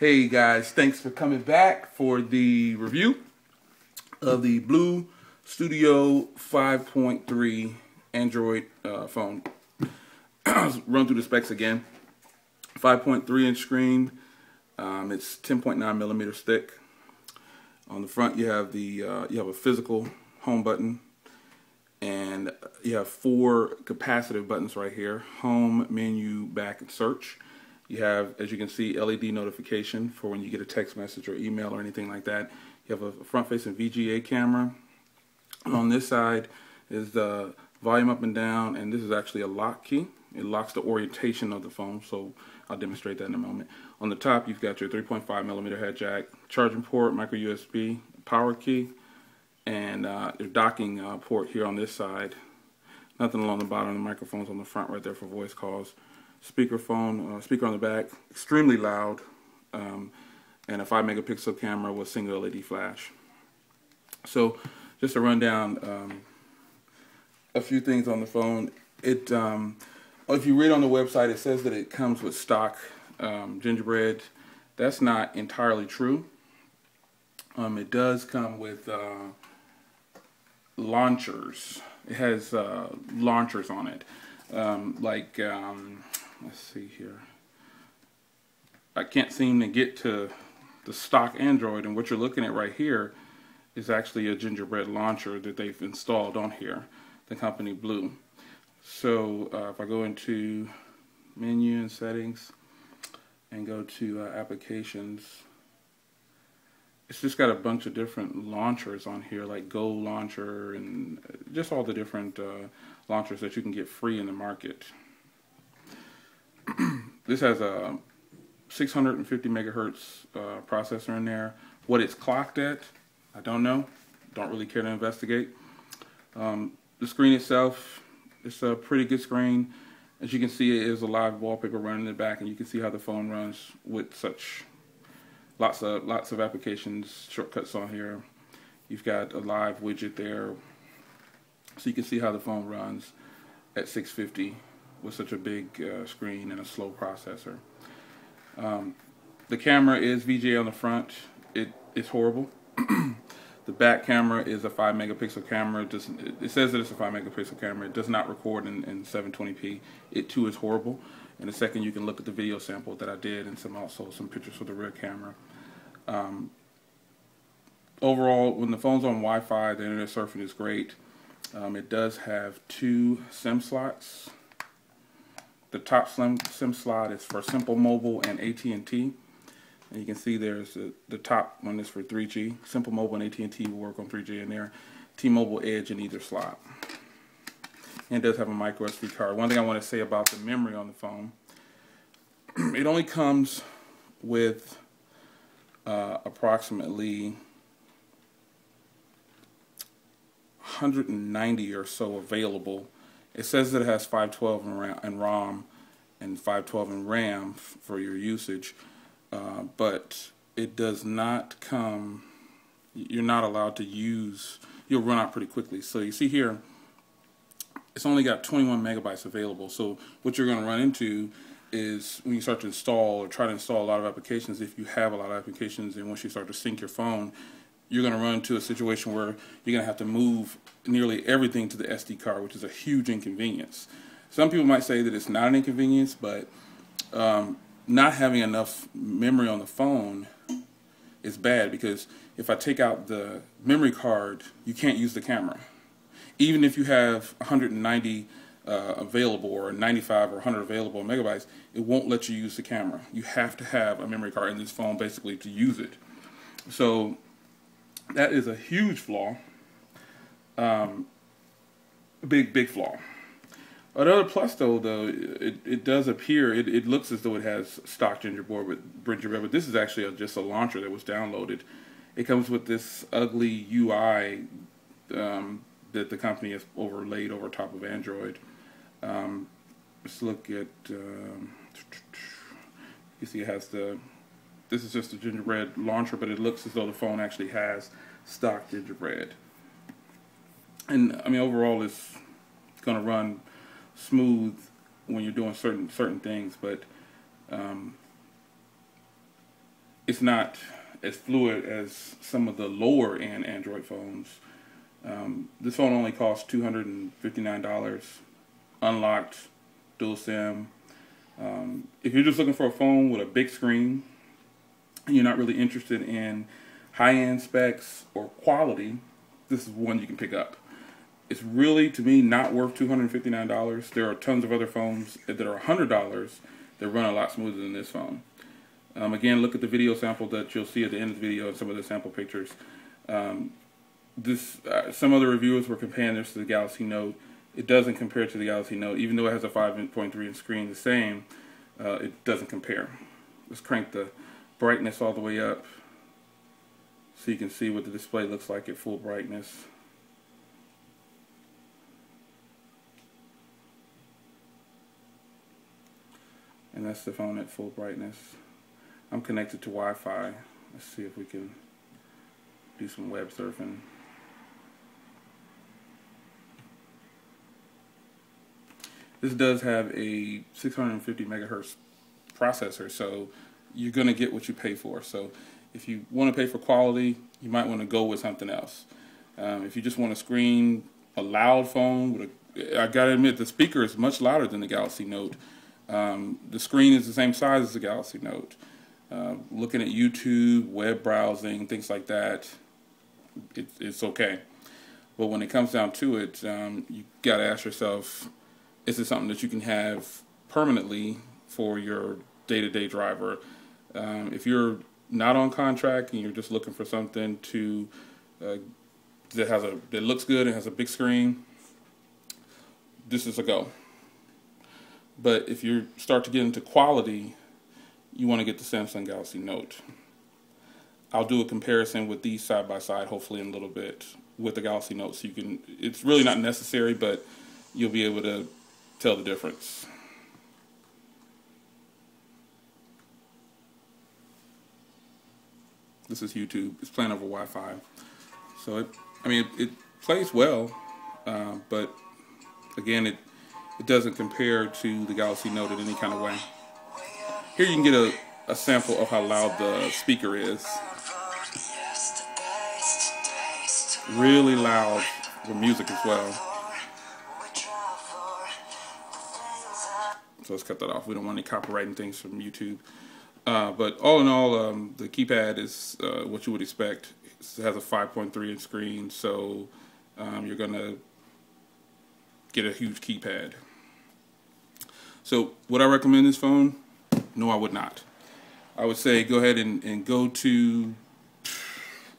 Hey guys, thanks for coming back for the review of the Blu Studio 5.3 Android phone. Run through the specs again. 5.3 inch screen. It's 10.9 millimeters thick. On the front, you have a physical home button, and you have 4 capacitive buttons right here: home, menu, back, and search. You have, as you can see, LED notification for when you get a text message or email or anything like that. You have a front-facing VGA camera. On this side is the volume up and down, and this is actually a lock key. It locks the orientation of the phone, so I'll demonstrate that in a moment. On the top, you've got your 3.5 millimeter head jack, charging port, micro USB, power key, and your docking port here on this side. Nothing along the bottom. The microphone's on the front right there for voice calls. Speaker on the back, extremely loud, and a 5 megapixel camera with single LED flash. So just to run down a few things on the phone. If you read on the website, it says that it comes with stock gingerbread. That's not entirely true. It does come with launchers. It has launchers on it, let's see here. I can't seem to get to the stock Android, and what you're looking at right here is actually a gingerbread launcher that they've installed on here, the company Blu. So if I go into menu and settings and go to applications, it's just got a bunch of different launchers on here, like Go Launcher and just all the different launchers that you can get free in the market. This has a 650 megahertz processor in there. What it's clocked at, I don't know. Don't really care to investigate. The screen itself, it's a pretty good screen. As you can see, it is a live wallpaper running in the back, and you can see how the phone runs with such lots of applications, shortcuts on here. You've got a live widget there, so you can see how the phone runs at 650 with such a big screen and a slow processor. The camera is VGA on the front. It's horrible. The back camera is a 5 megapixel camera. It says that it's a 5 megapixel camera. It does not record in 720p. It too is horrible. In a second, you can look at the video sample that I did and also some pictures with the rear camera. Overall, when the phone's on Wi-Fi, the internet surfing is great. It does have 2 SIM slots. The top SIM slot is for Simple Mobile and at&t. And you can see there's the top one is for 3G. Simple Mobile and at&t will work on 3G in there. T-Mobile Edge in either slot. And it does have a micro SD card. One thing I want to say about the memory on the phone, it only comes with approximately 190 or so available. It says that it has 512 in ROM and 512 in RAM for your usage, but it does not come. You're not allowed to use. You'll run out pretty quickly. So you see here, it's only got 21 megabytes available. So what you're going to run into is when you start to install or try to install a lot of applications, if you have a lot of applications, and once you start to sync your phone, you're going to run into a situation where you're going to have to move nearly everything to the SD card, which is a huge inconvenience. Some people might say that it's not an inconvenience, but not having enough memory on the phone is bad, because if I take out the memory card, you can't use the camera. Even if you have 190 available, or 95 or 100 available megabytes, it won't let you use the camera. You have to have a memory card in this phone basically to use it. So that is a huge flaw, big flaw. Another plus, though, it does appear, it looks as though it has stock gingerbread, but this is actually just a launcher that was downloaded. It comes with this ugly UI that the company has overlaid over top of Android. Let's look at, you see it has this is just a gingerbread launcher, but it looks as though the phone actually has stock gingerbread. And I mean, overall, it's going to run smooth when you're doing certain things, but it's not as fluid as some of the lower end Android phones. This phone only costs $259, unlocked, dual SIM. If you're just looking for a phone with a big screen and you're not really interested in high-end specs or quality, this is one you can pick up. It's really, to me, not worth $259. There are tons of other phones that are $100 that run a lot smoother than this phone. Again, look at the video sample that you'll see at the end of the video and some of the sample pictures. Some other reviewers were comparing this to the Galaxy Note. It doesn't compare to the Galaxy Note. Even though it has a 5.3-inch screen the same, it doesn't compare. Let's crank the brightness all the way up so you can see what the display looks like at full brightness. And that's the phone at full brightness. I'm connected to Wi-Fi. Let's see if we can do some web surfing. This does have a 650 megahertz processor, so you're going to get what you pay for. So if you want to pay for quality, you might want to go with something else. If you just want a screen, a loud phone, with I got to admit, the speaker is much louder than the Galaxy Note. The screen is the same size as the Galaxy Note. Looking at YouTube, web browsing, things like that, it's okay. But when it comes down to it, you got to ask yourself, is it something that you can have permanently for your day-to-day driver? If you're not on contract and you're just looking for something to that looks good and has a big screen, this is a go. But if you start to get into quality, you want to get the Samsung Galaxy Note. I'll do a comparison with these side by side, hopefully in a little bit, with the Galaxy Note. So you can, it's really not necessary, but you'll be able to tell the difference. This is YouTube. It's playing over Wi-Fi. So it plays well, but again, it doesn't compare to the Galaxy Note in any kind of way. Here you can get a sample of how loud the speaker is. Really loud with music as well. So let's cut that off. We don't want any copywriting things from YouTube. But all in all, the keypad is what you would expect. It has a 5.3-inch screen, so you're going to get a huge keypad. So would I recommend this phone? No, I would not. I would say go ahead and go to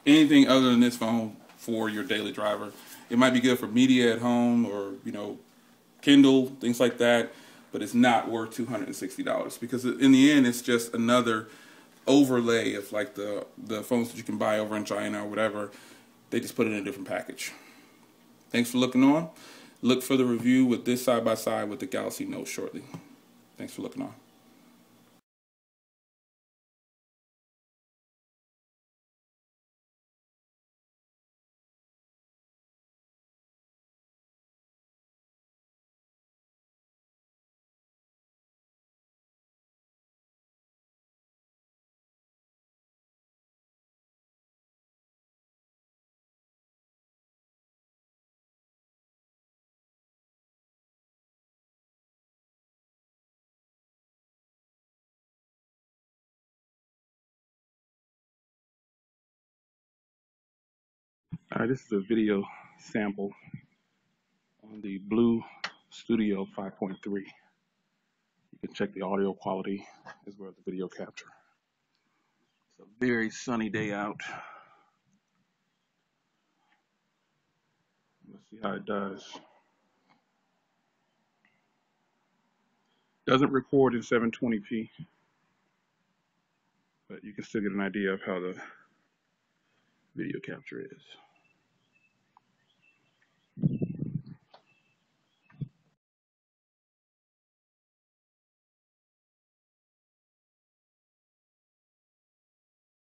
anything other than this phone for your daily driver. It might be good for media at home or, Kindle, things like that, but it's not worth $260 because in the end, it's just another overlay of like the phones that you can buy over in China or whatever. They just put it in a different package. Thanks for looking on. Look for the review with this side by side with the Galaxy Note shortly. Thanks for looking on. All right, this is a video sample on the Blu Studio 5.3. You can check the audio quality as well as the video capture. It's a very sunny day out. Let's see how it does. Doesn't record in 720p, but you can still get an idea of how the video capture is.